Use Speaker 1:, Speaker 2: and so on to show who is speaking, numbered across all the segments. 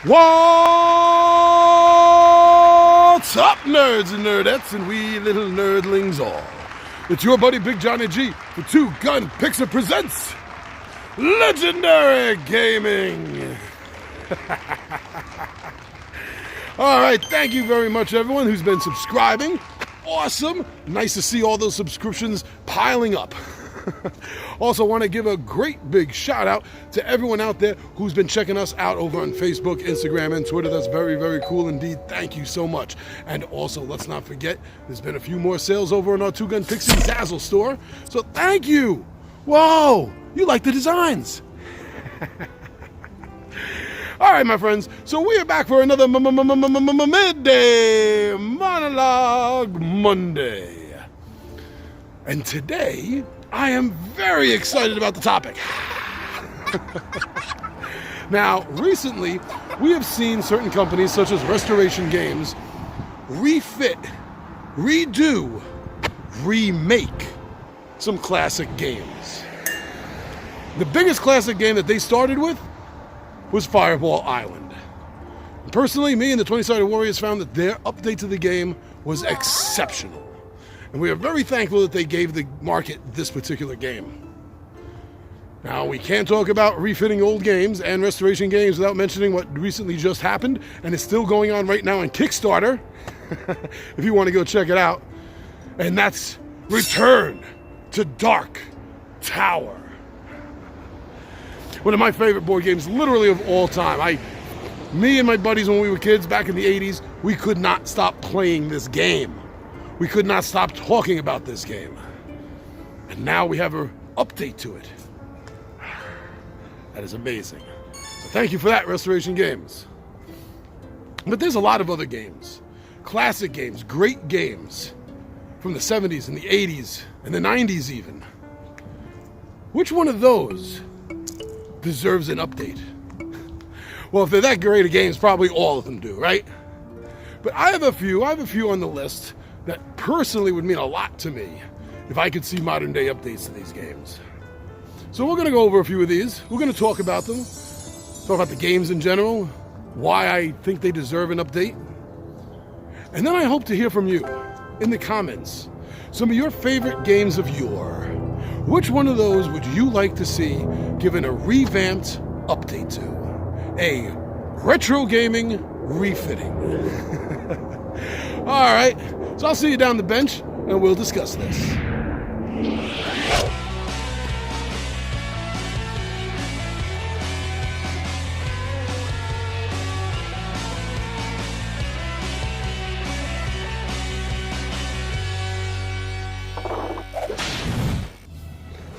Speaker 1: What's up, nerds and nerdettes, and we little nerdlings all? It's your buddy Big Johnny G, the Two Gun Pixar presents Legendary Gaming. All right, thank you very much, everyone who's been subscribing. Awesome. Nice to see all those subscriptions piling up. Also want to give a great big shout out to everyone out there who's been checking us out over on Facebook, Instagram, and Twitter. That's very, very cool indeed. Thank you so much. And also, let's not forget, there's been a few more sales over in our Two Gun Pixie Dazzle store. So thank you. Whoa, you like the designs. All right, my friends, so we are back for another Midday Monologue Monday. And today, I am very excited about the topic. Now, recently, we have seen certain companies, such as Restoration Games, refit, redo, remake some classic games. The biggest classic game that they started with was Fireball Island. And personally, me and the 20-Sided Warriors found that their update to the game was exceptional. And we are very thankful that they gave the market this particular game. Now, we can't talk about refitting old games and Restoration Games without mentioning what recently just happened and is still going on right now on Kickstarter, if you want to go check it out. And that's Return to Dark Tower. One of my favorite board games, literally of all time. Me and my buddies, when we were kids back in the 80s, we could not stop playing this game. We could not stop talking about this game. And now we have an update to it. That is amazing. So thank you for that, Restoration Games. But there's a lot of other games. Classic games, great games. From the 70s and the 80s and the 90s even. Which one of those deserves an update? Well, if they're that great of games, probably all of them do, right? But I have a few on the list that personally would mean a lot to me if I could see modern day updates to these games. So we're going to go over a few of these. We're going to talk about them, talk about the games in general, why I think they deserve an update. And then I hope to hear from you in the comments some of your favorite games of yore. Which one of those would you like to see given a revamped update to? A retro gaming refitting. All right. So I'll see you down the bench, and we'll discuss this.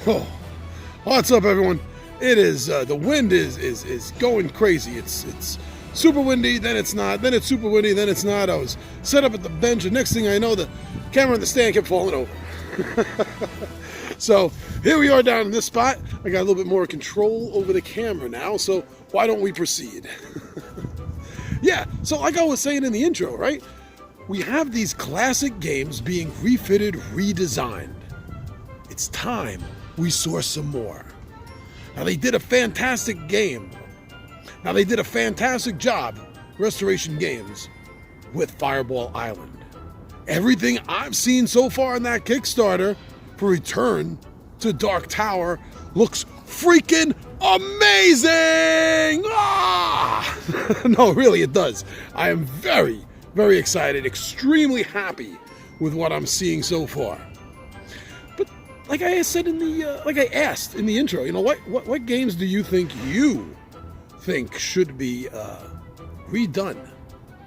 Speaker 1: Oh, what's up, everyone? It is the wind is going crazy. It's super windy, then it's not, then it's super windy, then it's not. I was set up at the bench, and next thing I know, the camera in the stand kept falling over. So here we are down in this spot. I got a little bit more control over the camera now, so why don't we proceed? Yeah, so like I was saying in the intro, right? We have these classic games being refitted, redesigned. It's time we saw some more. Now, they did a fantastic game. Now, they did a fantastic job, Restoration Games, with Fireball Island. Everything I've seen so far in that Kickstarter for Return to Dark Tower looks freaking amazing! Ah! No, really, it does. I am very, very excited, extremely happy with what I'm seeing so far. But like I said in the, like I asked in the intro, you know, what games do you think should be redone?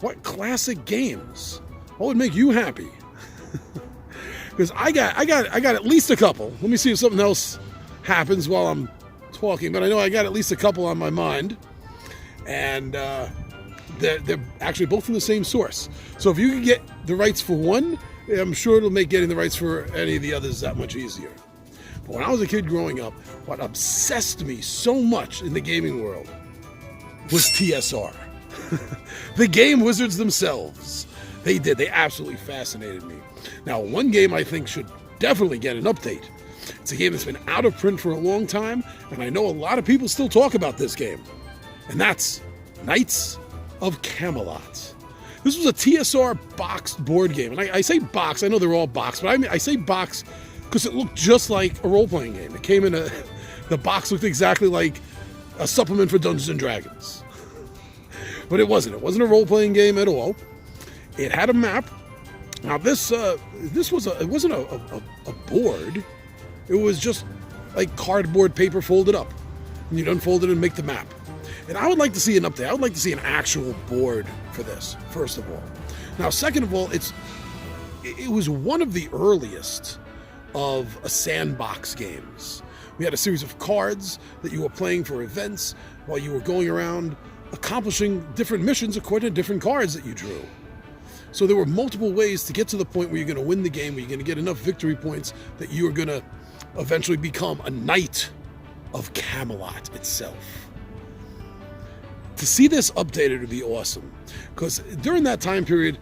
Speaker 1: What classic games? What would make you happy? Because I got at least a couple. Let me see if something else happens while I'm talking. But I know I got at least a couple on my mind, and they're actually both from the same source. So if you can get the rights for one, I'm sure it'll make getting the rights for any of the others that much easier. But when I was a kid growing up, what obsessed me so much in the gaming world was TSR. The game wizards themselves. They absolutely fascinated me. Now, one game I think should definitely get an update. It's a game that's been out of print for a long time, and I know a lot of people still talk about this game. And that's Knights of Camelot. This was a TSR boxed board game. And I say box, I know they're all boxed, but I say box because it looked just like a role-playing game. It came in the box looked exactly like a supplement for Dungeons and Dragons. But it wasn't. It wasn't a role-playing game at all. It had a map. Now it wasn't a board. It was just like cardboard paper folded up. And you'd unfold it and make the map. And I would like to see an update. I would like to see an actual board for this, first of all. Now, second of all, it was one of the earliest of sandbox games. We had a series of cards that you were playing for events while you were going around accomplishing different missions according to different cards that you drew. So there were multiple ways to get to the point where you're going to win the game, where you're going to get enough victory points that you are going to eventually become a knight of Camelot itself. To see this updated would be awesome, because during that time period,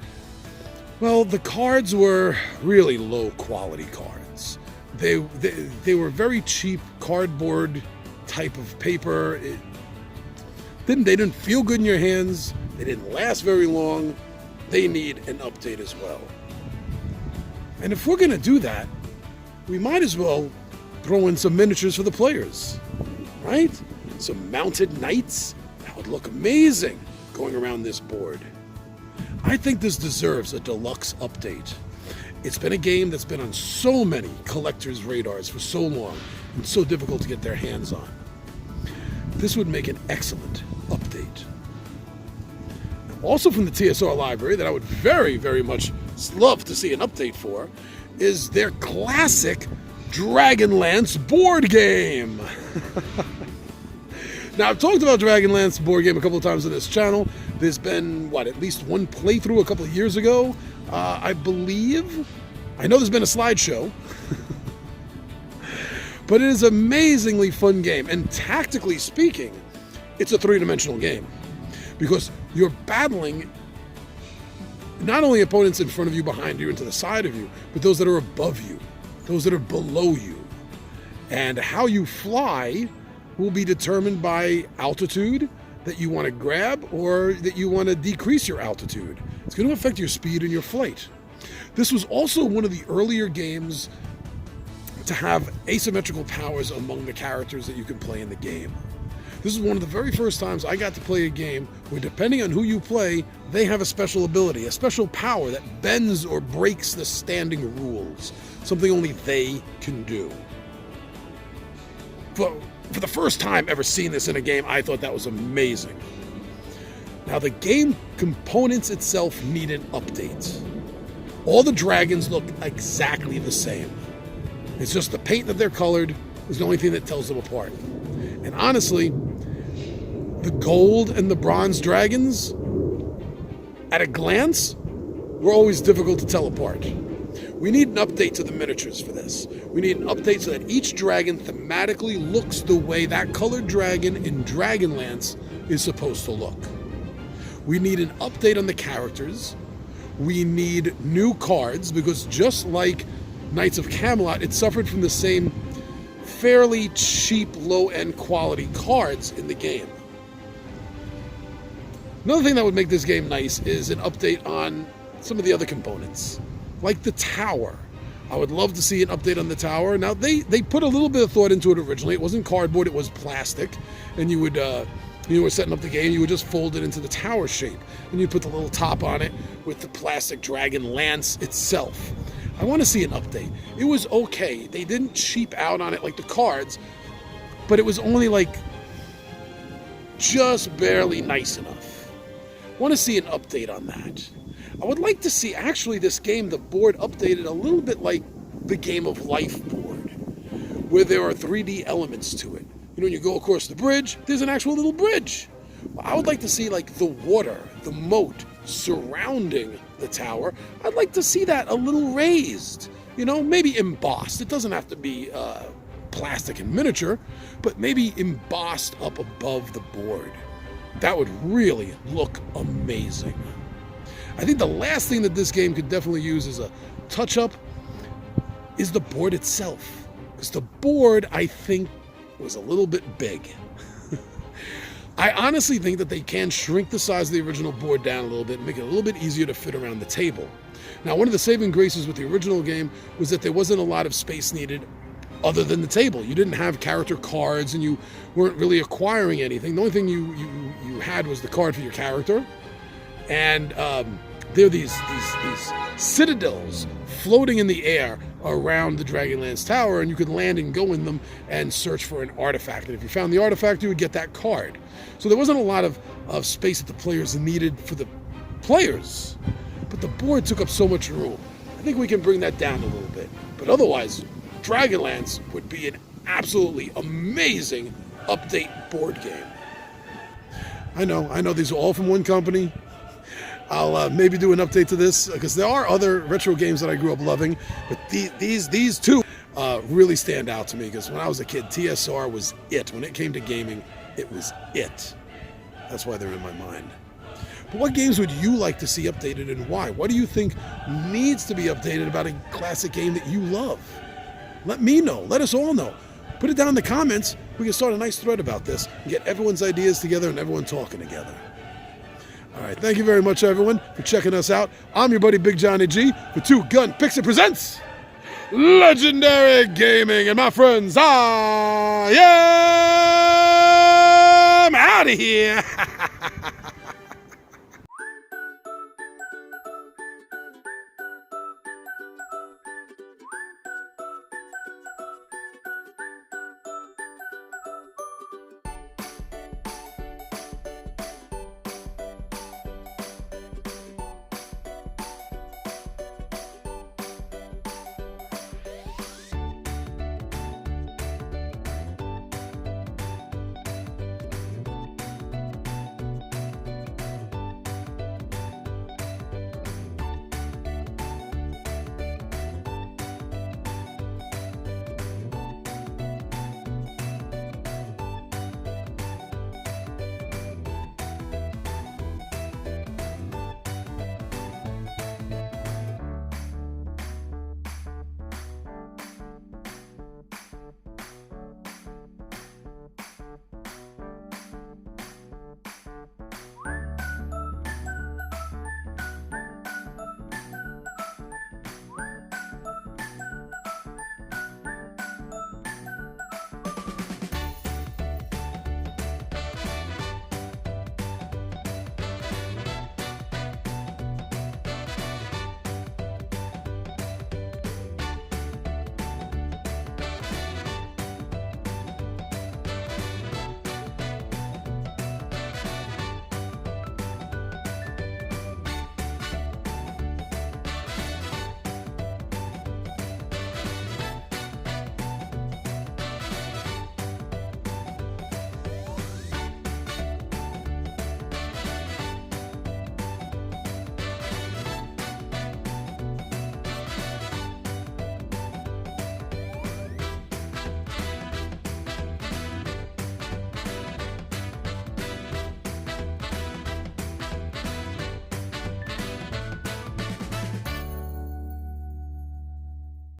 Speaker 1: well, the cards were really low quality cards. They were very cheap cardboard type of paper. They didn't feel good in your hands. They didn't last very long. They need an update as well. And if we're going to do that, we might as well throw in some miniatures for the players, right? Some mounted knights. That would look amazing going around this board. I think this deserves a deluxe update. It's been a game that's been on so many collectors' radars for so long and so difficult to get their hands on. This would make an excellent update. Also from the TSR library that I would very, very much love to see an update for is their classic Dragonlance board game. Now, I've talked about Dragonlance board game a couple of times on this channel. There's been, at least one playthrough a couple of years ago, I believe. I know there's been a slideshow. But it is an amazingly fun game. And tactically speaking, it's a three-dimensional game. Because you're battling not only opponents in front of you, behind you, and to the side of you, but those that are above you, those that are below you. And how you fly will be determined by altitude that you want to grab or that you want to decrease your altitude. It's going to affect your speed and your flight. This was also one of the earlier games to have asymmetrical powers among the characters that you can play in the game. This is one of the very first times I got to play a game where, depending on who you play, they have a special ability, a special power that bends or breaks the standing rules, something only they can do. For the first time ever seeing this in a game, I thought that was amazing. Now, the game components itself need an update. All the dragons look exactly the same. It's just the paint that they're colored is the only thing that tells them apart. And honestly, the gold and the bronze dragons, at a glance, were always difficult to tell apart. We need an update to the miniatures for this. We need an update so that each dragon thematically looks the way that colored dragon in Dragonlance is supposed to look. We need an update on the characters. We need new cards, because just like Knights of Camelot, it suffered from the same fairly cheap, low-end quality cards in the game. Another thing that would make this game nice is an update on some of the other components, like the tower. I would love to see an update on the tower. Now, they put a little bit of thought into it originally. It wasn't cardboard, it was plastic. And you would, you were setting up the game, you would just fold it into the tower shape. And you'd put the little top on it with the plastic dragon lance itself. I want to see an update. It was okay. They didn't cheap out on it like the cards, but it was only like just barely nice enough. I want to see an update on that. I would like to see, actually, this game, the board updated a little bit like the Game of Life board, where there are 3D elements to it. You know, when you go across the bridge, there's an actual little bridge. I would like to see, like, the water, the moat surrounding the tower. I'd like to see that a little raised, you know, maybe embossed. It doesn't have to be plastic and miniature, but maybe embossed up above the board. That would really look amazing. I think the last thing that this game could definitely use as a touch-up is the board itself. Because the board, I think, was a little bit big. I honestly think that they can shrink the size of the original board down a little bit and make it a little bit easier to fit around the table. Now, one of the saving graces with the original game was that there wasn't a lot of space needed other than the table. You didn't have character cards, and you weren't really acquiring anything. The only thing you had was the card for your character, and there are these citadels floating in the air around the Dragonlance Tower, and you could land and go in them and search for an artifact. And if you found the artifact, you would get that card. So there wasn't a lot of space that the players needed for the players, but the board took up so much room. I think we can bring that down a little bit. But otherwise, Dragonlance would be an absolutely amazing update board game. I know these are all from one company. I'll maybe do an update to this because there are other retro games that I grew up loving, but these two really stand out to me because when I was a kid, TSR was it. When it came to gaming, it was it. That's why they're in my mind. But what games would you like to see updated and why? What do you think needs to be updated about a classic game that you love? Let me know. Let us all know. Put it down in the comments. We can start a nice thread about this and get everyone's ideas together and everyone talking together. All right, thank you very much, everyone, for checking us out. I'm your buddy Big Johnny G for Two Gun Pixel Presents Legendary Gaming. And my friends, I am out of here.